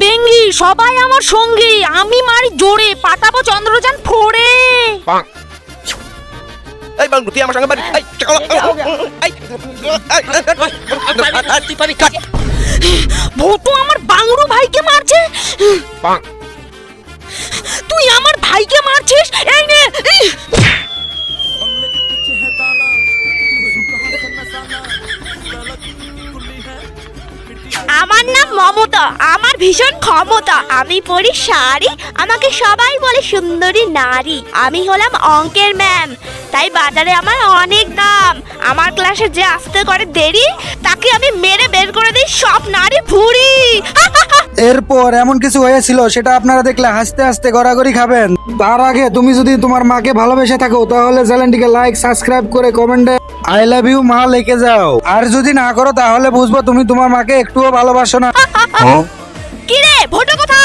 বেঙ্গি, সবাই আমার সঙ্গী। আমি মারি জোরে, পাঠাবো চন্দ্রযান ফোড়ে। এই বাংলু তুই আমার সঙ্গে বাড়ি ভোটু আমার বাংরু ভাইকে মারছে। তুই আমার ভাইকে মারছিস? এই নে। আমার নাম মমতা, আমার ভীষণ ক্ষমতা। আমি পরি শাড়ি, আমাকে সবাই বলে সুন্দরী নারী। আমি হলাম অঙ্কের ম্যাম, তাই বাজারে আমার অনেক দাম। আমার ক্লাসে যে আসতে করে দেরি, তাকে আমি মেরে বের করে দিই সব নারী ভুঁড়ি। এরপর এমন কিছু হয়েছিল, সেটা আপনারা দেখলে হাসতে হাসতে গড়াগড়ি খাবেন। তার আগে তুমি যদি তোমার মাকে ভালোবেসে থাকো, তাহলে চ্যানেলটিকে লাইক, সাবস্ক্রাইব করে কমেন্টে আই লাভ ইউ মা লিখে যাও। আর যদি না করো, তাহলে বুঝবো তুমি তোমার মাকে একটুও ভালোবাসো না। কি রে ভোটো কোথায়?